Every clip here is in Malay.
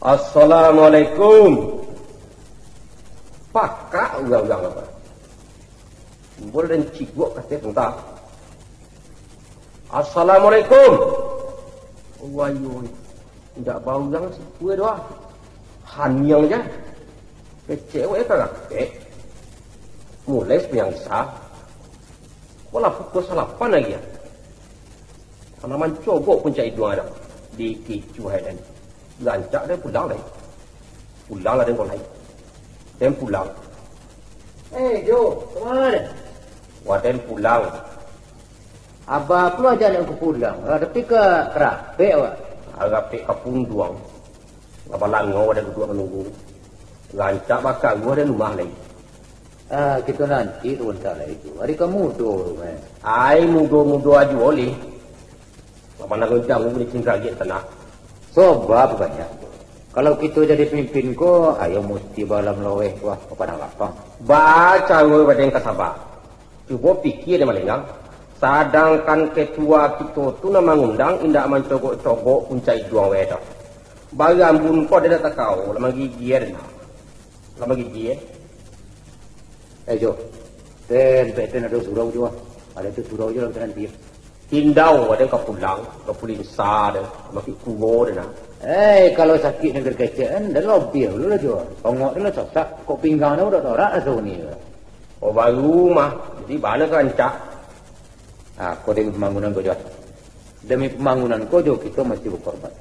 Assalamualaikum. Pakak ugang-ugang apa? Boleh dan cigok kata tentang. Assalamualaikum. Wayu, tidak bau yang sepuluh doa. Hanyang je. Kecewa kagak. Mulai sepanjang sah. Walau pukul 8 lagi ya. Kalau mencogok pun cari dua ada. Di kicu dan lancak dan pulang lagi. Pulang lah dengan lain. Dan pulang. Jo, kemana? Waden pulang. Abah pula jalan ke pulang. Tapi ke Kerape awak. Kerape ke Punduang. Abah langau ada duduk menunggu. Lancak bakal gua ada rumah lagi. Kita nanti tu entah lah itu. Hari kamu mudo. Ai mudo-mudo aja boleh. Abah nak rencang ni cinta lagi tanah. Sebab banyak. Kalau kita jadi pemimpin ko, ayo mesti balam laweh wah kepada lapang. Baca gue pada yang kesabar. Cuba pikir dia malingang. Sedangkan ketua kita tu nama ngundang indak mencogok-cogok puncai dua weda. Bagambun ko dia tak kau, lama gigi dia. Lama gigi. Jo. Ten ada surau juga. Ada tu surau juga nanti. Hindau ada kepulang, kepulin sa dia, makin kuwo dia. Kalau sakit negeri kecil, dah lebih dulu lah jual. Pengok dia lah sosak, kok pinggang dia udah torak lah ni. Oh baru mah, jadi mana kan cak? Kau demi pembangunan kau jual. Demi pembangunan kau jual kita mesti berkorban.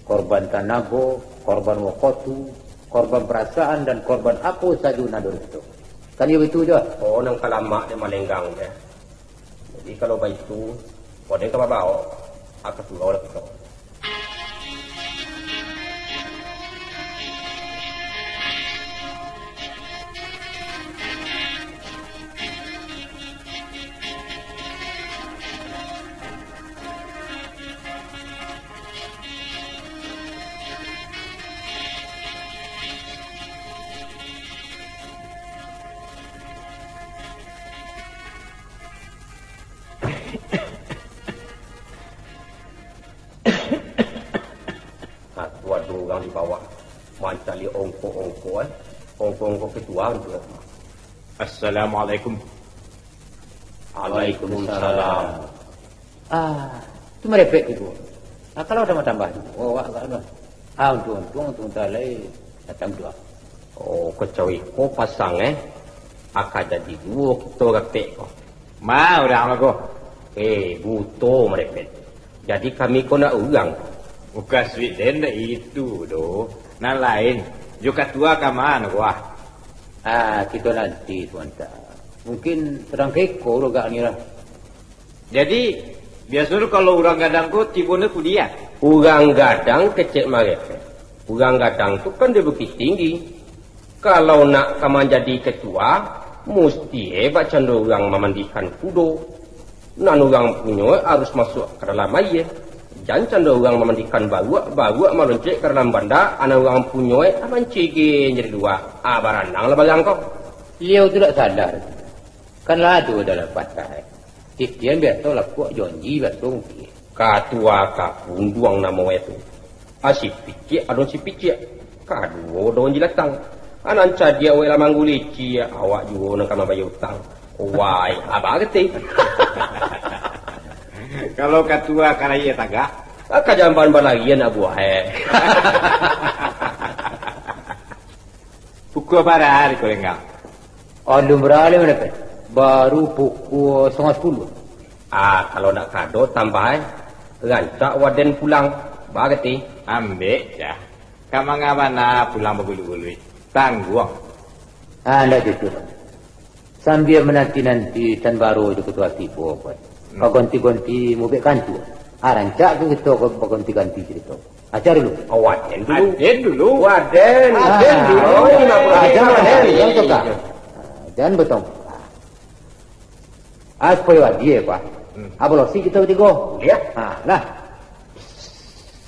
Korban tanago, korban wakotu, korban perasaan dan korban apa saja nadur itu. Kan dia itu jual. Oh nang kalamak dia malenggang dia. Jadi kalau baik itu, kau dia ke bawa, aku surau lah kita. Orang di bawah mencari ongko-ongko ongko-ongko ketua untuk Assalamualaikum. Waalaikumsalam. Itu merepek itu. Kalau ada mau tambah wak ada. Untung talai datang dua. Oh kecawi ko pasang akan jadi dua kita repek ko. Mau dah aku. Buto merepek. Jadi kami ko nak urang. Bukan sweet dan itu doh. Nah lain. Juga tua kaman wah. Kita nanti tuan tak. Mungkin sedang keko juga ni lah. Jadi biasanya kalau orang gadang ko tibune ku dia. Orang gadang kecek mereka. Orang gadang tu kan dia bukit tinggi. Kalau nak kaman jadi ketua, mesti hebat cenderung orang memandikan kudo. Nan orang punya harus masuk ke dalam air. Jangan cenderung orang memandikan baru meloncek ke dalam banda. Anak orang punya mancing jadi dua. Baranang lah bagang kau. Dia tidak sadar. Kan ladu dalam patah. Dia biasa lah kuat janji biasa mungkin. Katua kapunduang nama itu. Si picik, adon si picik. Kadua don jilatang. Ananca dia wela manggulici. Awak juga nak kama bayar utang. Wai, abang keti. Kalau katua karaya tagak. Kajamban balagian abu Pukul berapa hari kau enggak? Belum beralih mereka. Baru pukul 9:30. Kalau nak kado tambah rancak waden pulang. Bagati. Ambek ya. Kamu ngabana pulang berbulu-bulu. Tangguang. Anda gitu. Sambil menanti-nanti dan baru itu ketua tipu apa. Kau ganti-ganti mobil kantu. Rancak tu kita kau ganti-ganti cerita. Ajar dulu. Waden dulu. Waden dulu. Waden dulu. Yang suka. Dan betul. Supaya dia pak. Apa sih kita bertiga? Lihat. Lah.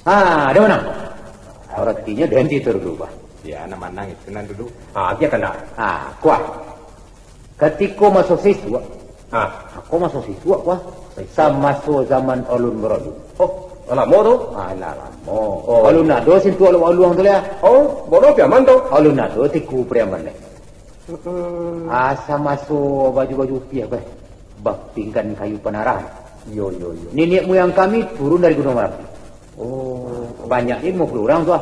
Ada mana? Artinya ganti dulu pak. Ya, nama nang itu nan dulu. Dia kena. Kuat. Ketika masuk siswa. Aku masuk siswa kuat. Sama masuk zaman ulun beradu. Lama tu? Alah lama. Kalau nak do sin tu luang tu lah. Oh, bodoh piaman tu? Kalau nak do tiku preman ni. Asa masuk baju-baju piah bah. Bak pinggan kayu penarah. Yo. Nenek moyang kami turun dari Gunung Merapi. Oh, Banyak 50 orang tu.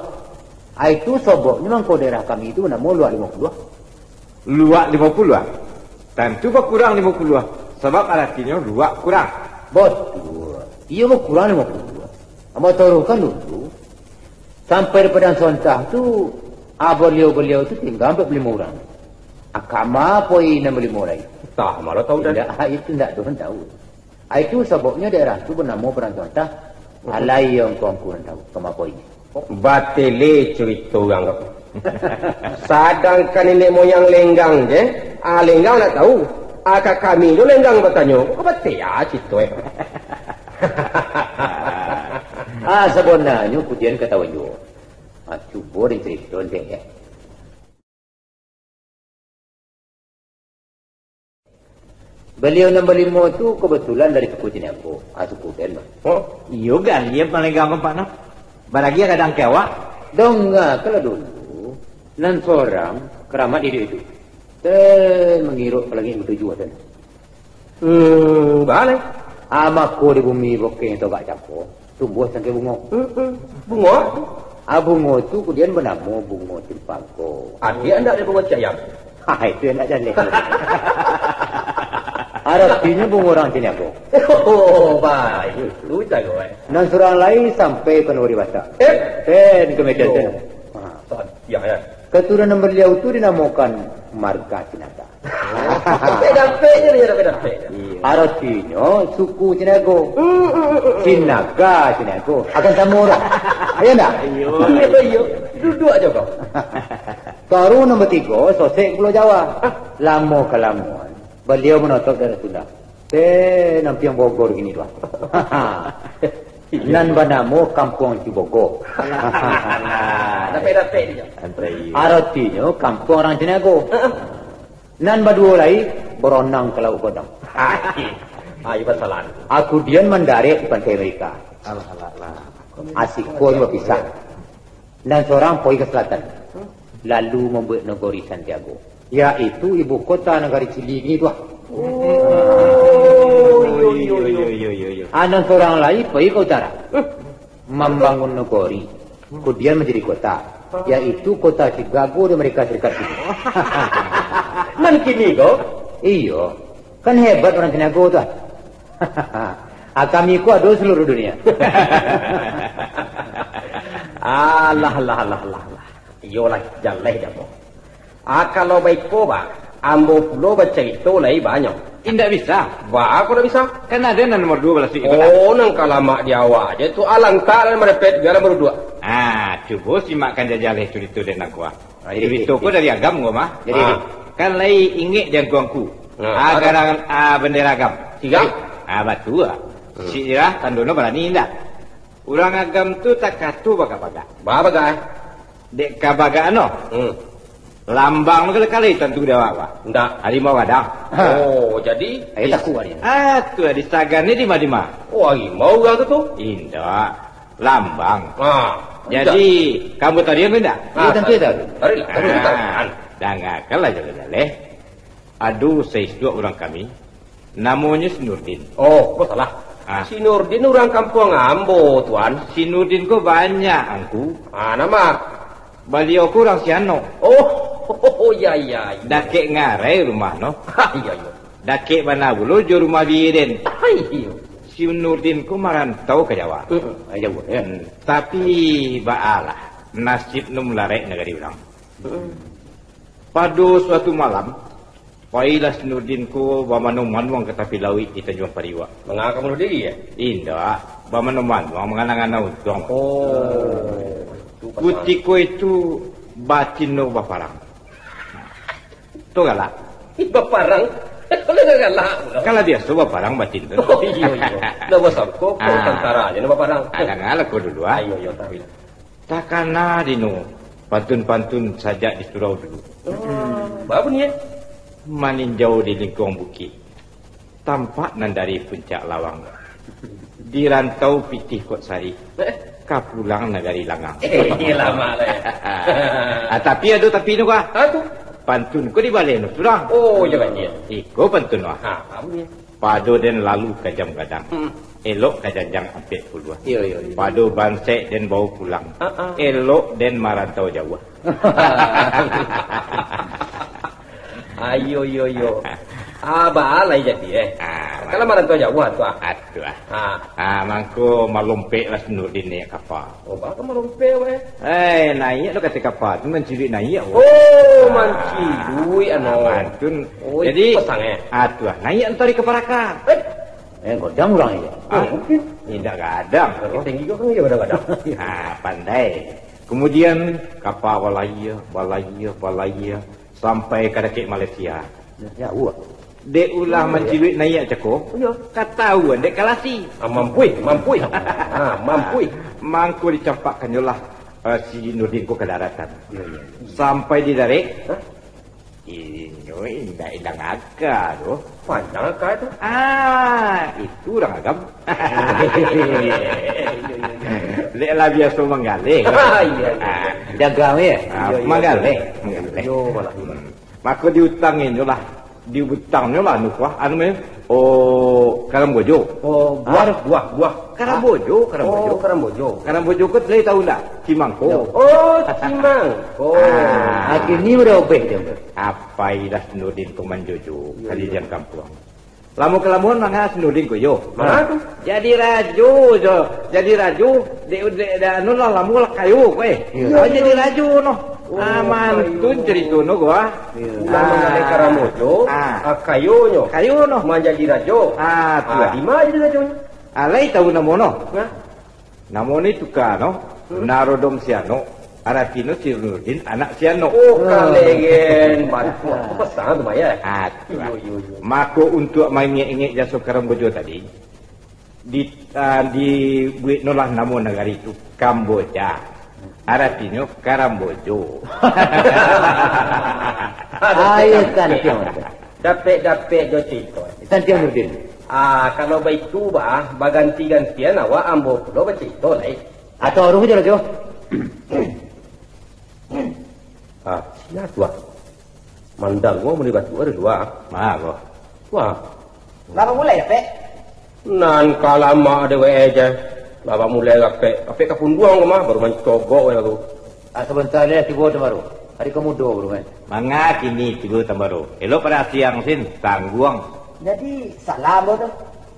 Itu sobok memang kau daerah kami itu nama luak 50. Luak 50. Tentu kurang 50. Sebab artinya luak kurang. Betul. Ia mau kurang 50. Amo taruhkan dulu. Sampai di Padang Sontah tu, beliau tu tinggal 45 orang. Akama poi 65 orang. tak malah tahu dah. Tidak, itu tidak tuan tahu. Itu sebabnya daerah tu bernama Padang Sontah. Alai yang tuan kurang tahu kama poi. Batele cerita orang kau. Sedangkan nenek moyang lenggang je, lenggang nak tahu. Akak kami tu lenggang bertanya, apa betul ya cerita Sebenarnya pujian kata wajah. Cuba dia cerita dia. Beliau nombor 5 tu kebetulan dari suku Cinapo. Suku Den. Iya kan, dia paling gampang Pak Noh. Baragi kadang kewak. Dong kalau dulu nan seorang keramat ide itu. Dan mengiruk lagi bertujuan. Balik. Amako di bumi bokeh itu gak capo. Tumbuh sampai bunga. Bunga? Bunga itu kemudian bernama bunga cempaka. Dia nak dia bunga cayam. Itu yang nak jalan. Artinya bunga orang sini aku. Oh, baik. Lu jago Dan seorang lain sampai ke Nuri Batak. Ke Medan. Ya. Keturunan beliau itu dinamakan Marga Cinaka. Beda. Artinya suku Cinago. Cinaka akan sama orang. Ya tak? Iya. Duduk aja kau. Baru nombor 3 Sosek Pulau Jawa. Lama kelamuan beliau menotok dari Sunda. Nampi yang Bogor gini tuan. Nan banamu Kampung Cibogo. Dapat dia. Artinya kampung orang Cinago. Nan badua lai beronang ke Laut Godang. Ayo kesalahan. Aku dian mendarat di pantai Amerika. Asik pun berpisah. Dan seorang pergi ke selatan. Lalu membuat negeri Santiago. Yaitu ibu kota negara Chili ini tuan. Dan seorang lain pergi ke utara. Membangun negeri. Kemudian menjadi kota. Yaitu kota Chicago di Amerika Serikat ini. Man kini kau? Iya. Kan hebat orang Chicago tuan. Kami ku ada seluruh dunia. Alah. Iyalah jalan dah kau. Kalau baik kau bah, ambo pulau baca itu lagi banyak. Tidak bisa. Wah, aku dah bisa. Kan ada nomor 12 itu. Nang kalama di awal aja tu alang tak dan merepet biar nomor 2. Coba simakkan jajaleh cerita dan aku. Cerita ku dari agam gua mah. Jadi kan lagi ingat jangkuangku. Agaran bendera agam. Tiga? Batu. Sirah tandono berani indah. Orang agam tu tak katu baga-baga. Baga. Dek kabaga no. Lambang kali tentu dia apa? Ndak. Harimau Gadang. Jadi? Tak kuat dia. Tu di Sagan ni di mana? Harimau orang tu? Indah. Lambang. Jadi indah. kamu tadi yang indah? Tentu tahu. Tahu. Jangan kalah jalan-jalan. Aduh, saya dua orang kami. Namanya si Nurdin. Kok salah? Si Nurdin orang kampung Ambo, tuan. Si Nurdin kok banyak, angku. Nama? Beliau kurang si Ano. Iya. Dakek ngarai rumah, no? Iya. Dakek mana bulu, jo rumah biiden. Iya. Si Nurdin ku marantau ke Jawa. Jauh ya. Tapi, baalah. Nasib nu melarek negari orang. Pada suatu malam, pailah si Nurdin ku bamanuman ke tepi laut di Tanjung Pariwa. Mengapa kamu diri ya? Indah, bamanuman menganang-anang utang. Putiko itu batin no baparang. Tu galak. Baparang? Kalau galak. Kalau dia tu baparang batin tu. Iya. Dah besar kok tentara aja no baparang. Agak ko dulu. Iya, tapi. Takana dino pantun-pantun saja di surau dulu. Bapak ni Maninjau di lingkung bukit. Tampak nan dari puncak lawang. Di rantau pitih kot sari. Kapulang negari langang. Lama lah. Tapi ada tapi nu kah? Aku. Pantun ko di balik nu surang. Oh, jangan dia. Iko pantun wah. Apa dia? Pado den lalu kajam gadang. Elok kajajang ampek puluh. Iya. Pado bansek den bau pulang. Elok den marantau jauh. Ayo. Balai jadi kalau marantau jauh tu Atuh. Mangko malumpek lah Nurdin ni kapal. Oh, baka malumpe weh. Naik lo kata kapal tu mencuri naik. Oh, mancuri Mantun. Oh, Jadi pasang atuh naik antari ke Parakan. Godang orang ya. Mungkin tidak gadang. Tinggi kau kan dia kadang-kadang. Pandai. Kemudian kapal balaya sampai ke dekik Malaysia. Ya, Dek ulah mencuri naik ceko. Ya. Katahuan dek kalasi. Mampu. Mampu. Mangko dicampakkan lah si Nurdin ko ke daratan. Sampai di darat. Ini indah agak tu. Panjang kah itu? Itu orang agam. Lek lah biasa menggaleng. Jaga ya. Menggaleng. Yo, malah. Maka diutangin lah. Diutangnya lah nukwah. Anu men. Karambojo. Buah. Karambojo. Karambojo ko telai tahu tak? Cimangko. Cimangko. Akhirnya udah obeh dia. Apa ilah Nurdin pemanjojo kali jam kampung. Lamu kelamuan mangga Nurdin ko yo. Mana tu? Jadi raju de anu lah lamu lah kayu kowe. Jadi raju noh. Mantun cerita no gua. Lama Karamojo. Kayu noh. Menjadi rajo. Di mana jadi rajonya? Alai tahu namono. Namono itu kano. Narodom siano. Arapino si Nurdin anak siano. Kalegen. Apa sangat lumayan. Mako untuk main ingin jasa Karambojo tadi. Di buat nolah namo negara itu Kamboja. Arapino Karambojo. Ayo tantiang. Dapat jo cerita. Tantiang Nurdin. Kalau baik tu baganti-gantian awak ambo pulau bercerita lah. Atau orang je lagi. Ya tua. Mandang gua melibat gua ada dua. Mago. Wah. Lama mulai ya, Pak? Nan kalama ada aja. Bapa mulai ape kapun duang gua mah baru mencogok ya tu. Sebentar ni tiba baru. Hari kemudo baru kan. Manga kini tiba tambaro. Elok pada siang sin tangguang. Jadi salam tu.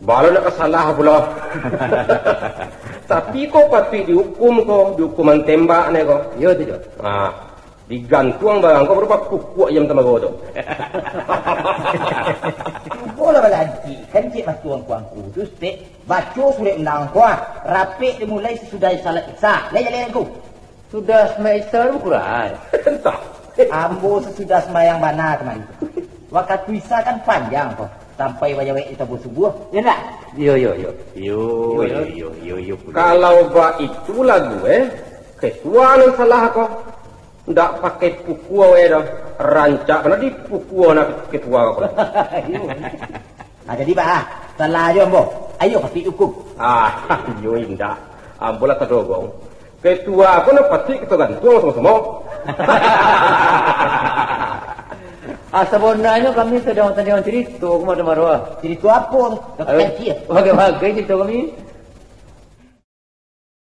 Baru nak salah pula. Tapi kau patut dihukuman tembak ni kau. Yo tu. Digantung barang kau berapa pukuk ayam tamago tu. Boleh lagi. Kan cik mas tuan kuangku tu spek baca surat undang kuah. Rapik dimulai sesudah salat isya. Lain aku. Sudah semester kurang. Entah. Ambo sesudah sembahyang bana kemarin. Waktu isya kan panjang kok. Sampai wajah itu subuh. Ya tak? Yo. Kalau ba itu lagu ketua yang salah kau. Ndak pakai puku dah. Rancak kena di puku nak ketua kau. Jadi bah, salah aja ambo. Ayo pasti hukum. Yo indah. Ambo lah terdogong. Ketua aku nak pasti kita gantung semua. Sebenarnya kami sedang cerita kepada Marwah. Cerita apa? Dapat Bagaimana cerita kami?